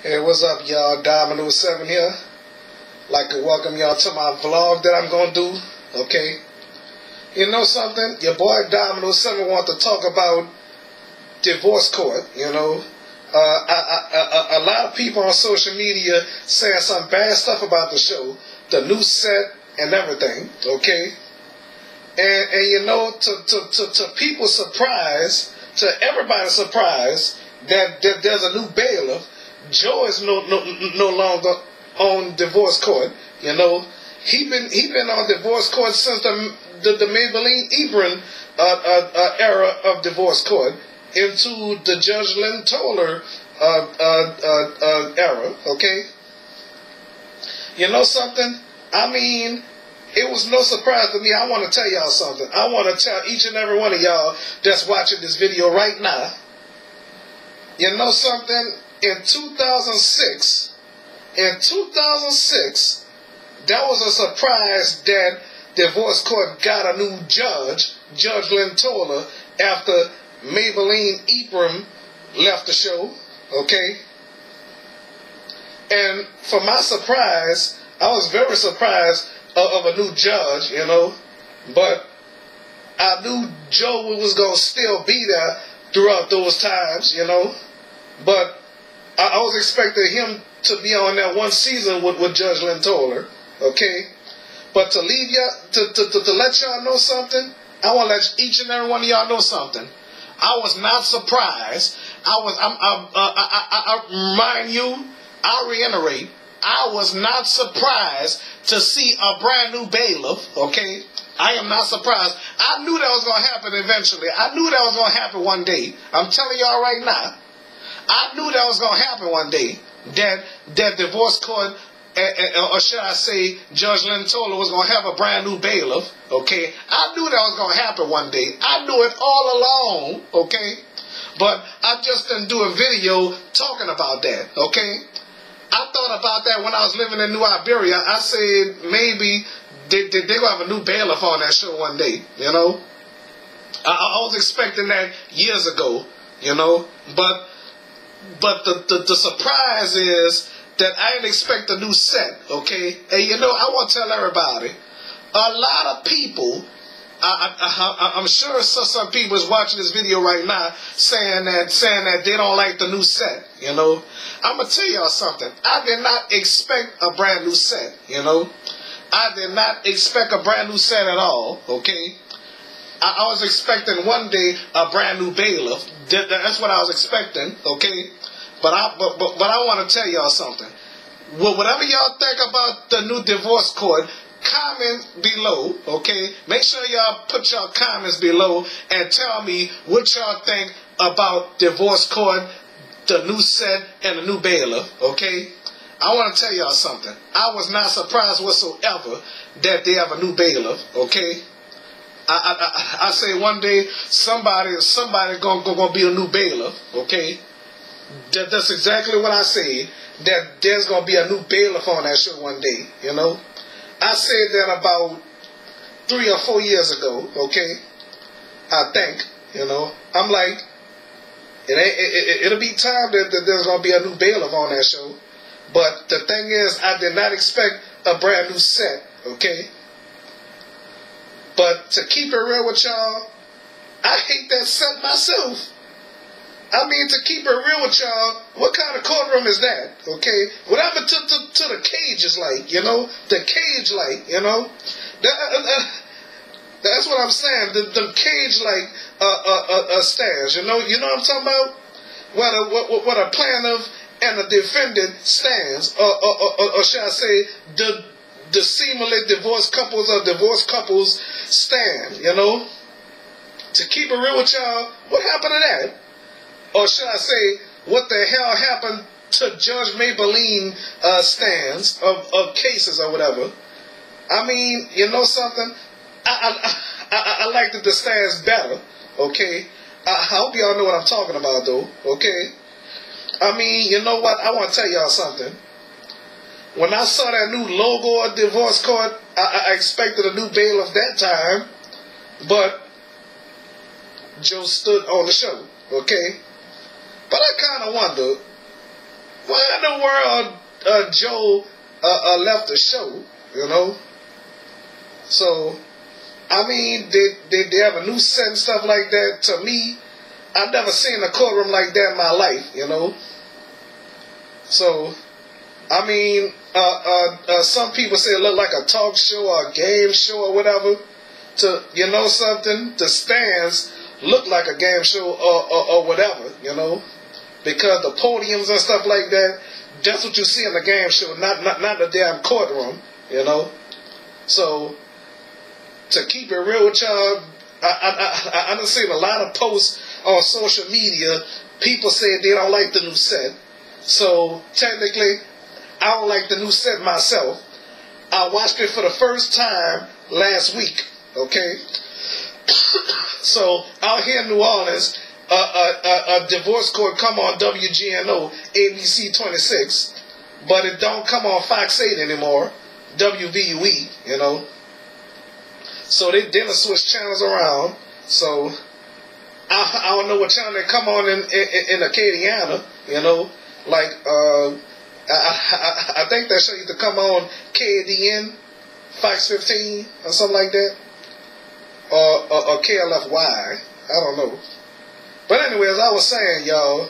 Hey, what's up, y'all? Dominoes 7 here. Like to welcome y'all to my vlog that I'm going to do, okay? You know something? Your boy Dominoes 7 want to talk about divorce court, you know? A lot of people on social media saying some bad stuff about the show, the new set and everything, okay? And you know, to people's surprise, to everybody's surprise, that there's a new bailiff. Joe is no longer on divorce court. You know, he been on divorce court since the Maybelline Ebron era of divorce court into the Judge Lynn Toller era. Okay, you know something? I mean, it was no surprise to me. I want to tell y'all something. I want to tell each and every one of y'all that's watching this video right now. You know something? In 2006, that was a surprise that divorce court got a new judge, Judge Lynn Toller, after Maybelline Ebron left the show, okay? And for my surprise, I was very surprised of a new judge, you know, but I knew Joe was going to still be there throughout those times, you know, but I was expecting him to be on that one season with Judge Lynn Toller, okay? But to leave y'all, to let y'all know something, I want to let each and every one of y'all know something. I was not surprised. I remind you, I reiterate, I was not surprised to see a brand new bailiff, okay? I am not surprised. I knew that was going to happen eventually. I knew that was going to happen one day. I'm telling y'all right now. I knew that was going to happen one day, that divorce court, or should I say, Judge Lynn Toller was going to have a brand new bailiff, okay? I knew that was going to happen one day. I knew it all along, okay? But I just didn't do a video talking about that, okay? I thought about that when I was living in New Iberia. I said maybe they're going to have a new bailiff on that show one day, you know? I was expecting that years ago, you know? But the surprise is that I didn't expect a new set, okay? And you know, I want to tell everybody, a lot of people, I'm sure some people is watching this video right now saying that they don't like the new set, you know? I'm going to tell y'all something. I did not expect a brand new set, you know? I did not expect a brand new set at all, okay? I was expecting one day a brand new bailiff. That's what I was expecting, okay? But I want to tell y'all something. Well, whatever y'all think about the new divorce court, comment below, okay? Make sure y'all put your comments below and tell me what y'all think about divorce court, the new set, and the new bailiff, okay? I want to tell y'all something. I was not surprised whatsoever that they have a new bailiff, okay? I say one day somebody gonna be a new bailiff, okay? That's exactly what I said. That there's gonna be a new bailiff on that show one day, you know. I said that about 3 or 4 years ago, okay? I think, you know. I'm like, it'll be time that there's gonna be a new bailiff on that show. But the thing is, I did not expect a brand new set, okay? But to keep it real with y'all, I hate that set myself. I mean, to keep it real with y'all, what kind of courtroom is that, okay? Whatever to the cage is like, you know? The cage like, you know? That's what I'm saying. The cage like stands, you know? You know what I'm talking about? What a plaintiff and a defendant stands, or should I say, the seemingly divorced couples or divorced couples stand, you know? To keep it real with y'all, what happened to that? Or should I say, what the hell happened to Judge Maybelline stands of cases or whatever? I mean, you know something? I like the stands better, okay? I hope y'all know what I'm talking about, though, okay? I mean, you know what? I want to tell y'all something. When I saw that new logo of divorce court, I expected a new bailiff that time, but Joe stood on the show, okay? But I kind of wonder, why in the world Joe left the show, you know? So, I mean, they have a new set and stuff like that. To me, I've never seen a courtroom like that in my life, you know? So, I mean, some people say it look like a talk show or a game show or whatever. You know something? The stands look like a game show or whatever, you know? Because the podiums and stuff like that, that's what you see in the game show, not the damn courtroom, you know? So, to keep it real with y'all, I done seen a lot of posts on social media. People say they don't like the new set. So, technically, I don't like the new set myself. I watched it for the first time last week, okay? So, out here in New Orleans, a divorce court come on WGNO, ABC 26, but it don't come on Fox 8 anymore, WVUE, you know? So they didn't switch channels around. So I don't know what channel they come on in Acadiana, you know. Like I think that show used to come on KADN, Fox 15 or something like that, or KLFY. I don't know. But anyway, as I was saying, y'all,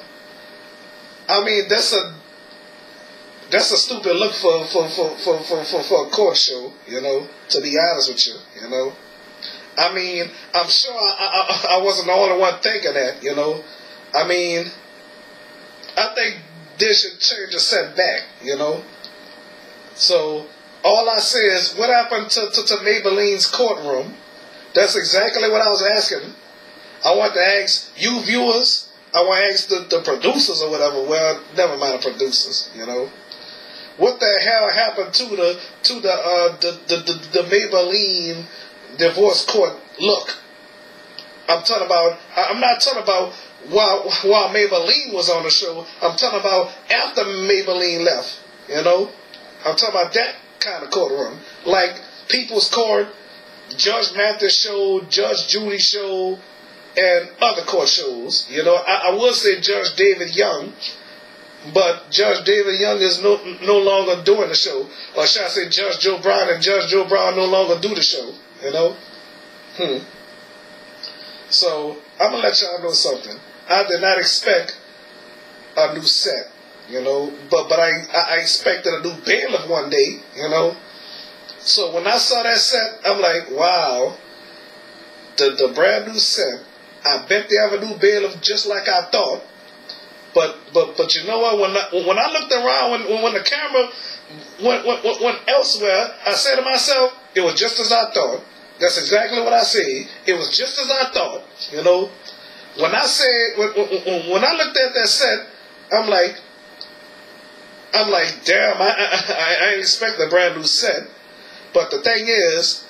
I mean that's a stupid look for a court show, you know, to be honest with you, you know. I mean, I'm sure I wasn't the only one thinking that, you know. I mean, I think they should change the set back, you know. So, all I say is, what happened to Maybelline's courtroom? That's exactly what I was asking. I want to ask you viewers, I want to ask the producers or whatever, well, never mind the producers, you know. What the hell happened to the Maybelline divorce court look? I'm not talking about while Maybelline was on the show. I'm talking about after Maybelline left, you know? I'm talking about that kind of courtroom. Like People's Court, Judge Mathis show, Judge Judy show, and other court shows. You know, I would say Judge David Young, but Judge David Young is no longer doing the show. Or should I say Judge Joe Brown, and Judge Joe Brown no longer do the show, you know? So, I'm going to let y'all know something. I did not expect a new set, you know, but I expected a new bailiff one day, you know? So, when I saw that set, I'm like, wow, the brand new set, I bet they have a new bailiff just like I thought. But you know what? When I looked around, when the camera went elsewhere, I said to myself, it was just as I thought. That's exactly what I said. It was just as I thought. You know, when I looked at that set, I'm like, damn, I didn't expect a brand new set. But the thing is,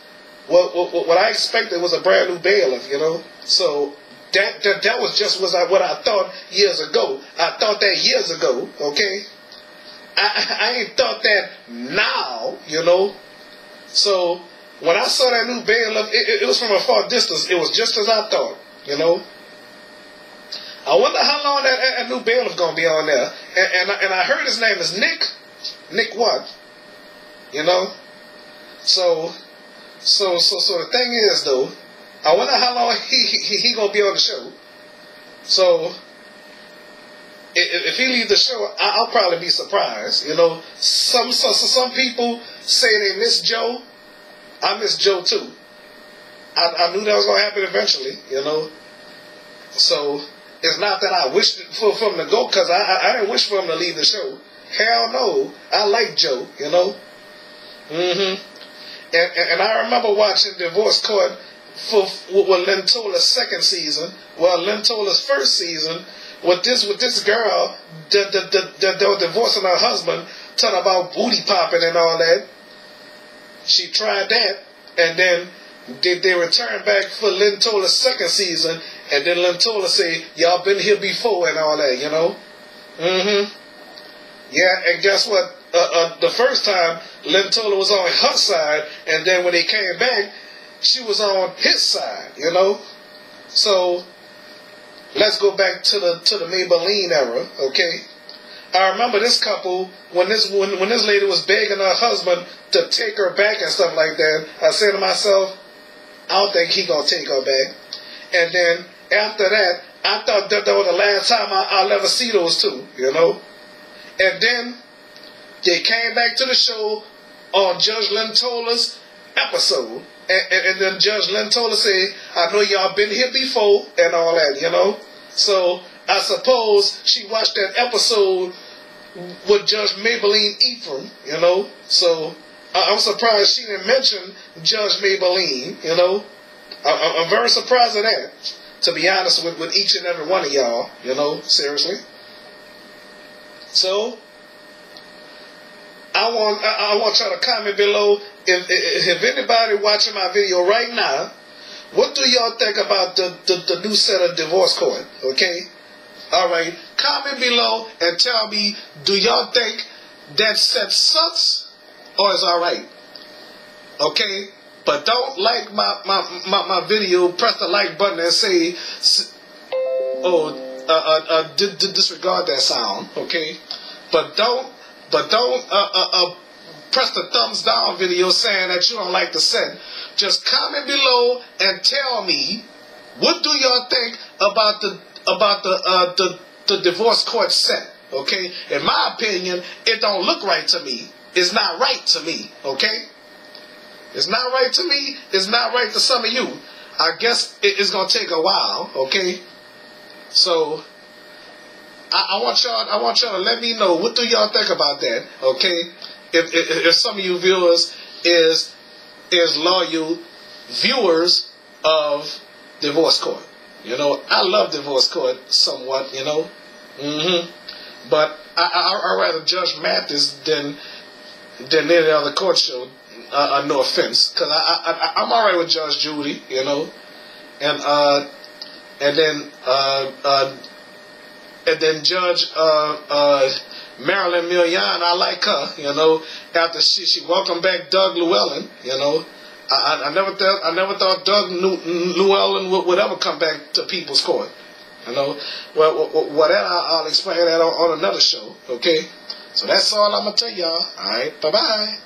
what I expected was a brand new bailiff. You know, so. That was just what I thought years ago. I thought that years ago, okay? I ain't thought that now, you know? So, when I saw that new bailiff, it was from a far distance. It was just as I thought, you know? I wonder how long that new bailiff going to be on there. And I heard his name is Nick. Nick what? You know? So the thing is, though, I wonder how long he gonna be on the show. So if he leaves the show, I'll probably be surprised. You know, some people say they miss Joe. I miss Joe too. I knew that was gonna happen eventually. You know, so it's not that I wished for him to go, because I didn't wish for him to leave the show. Hell no, I like Joe. You know, and I remember watching Divorce Court with Lentola's second season, Lentola's first season, with this girl that was divorcing her husband, talking about booty popping and all that. She tried that, and then they returned back for Lentola's second season, and then Lentola say, y'all been here before and all that, you know? Yeah, and guess what? The first time, Lentola was on her side, and then when they came back, she was on his side, you know? So, let's go back to the Maybelline era, okay? I remember this couple when this lady was begging her husband to take her back and stuff like that. I said to myself, I don't think he gonna take her back. And then after that, I thought that was the last time I'll ever see those two, you know. And then they came back to the show on Judge Lentola's episode. And then Judge Lentola said, I know y'all been here before and all that, you know. So I suppose she watched that episode with Judge Maybelline Ephraim, you know. So I'm surprised she didn't mention Judge Maybelline, you know. I'm very surprised at that, to be honest with each and every one of y'all, you know, seriously. So I want y'all to comment below if anybody watching my video right now, what do y'all think about the new set of divorce court? Okay? Alright. Comment below and tell me, do y'all think that set sucks or is alright? Okay? But don't like my video, press the like button and say, disregard that sound, okay? But don't press the thumbs down video saying that you don't like the set. Just comment below and tell me, what do y'all think about the divorce court set? Okay? In my opinion, it don't look right to me. It's not right to me. Okay? It's not right to me. It's not right to some of you. I guess it's gonna take a while. Okay? So I want y'all to let me know, what do y'all think about that? Okay? If some of you viewers is loyal viewers of divorce court, you know, I love divorce court somewhat, you know, but I rather Judge Mathis than any other court show. No offense, because I'm alright with Judge Judy, you know, and then Judge Marilyn Milian, I like her, you know. After she welcomed back Doug Llewellyn, you know. I never thought Doug Llewellyn would ever come back to People's Court, you know. Well, that I'll explain that on another show, okay. So that's all I'm gonna tell y'all. All right, bye bye.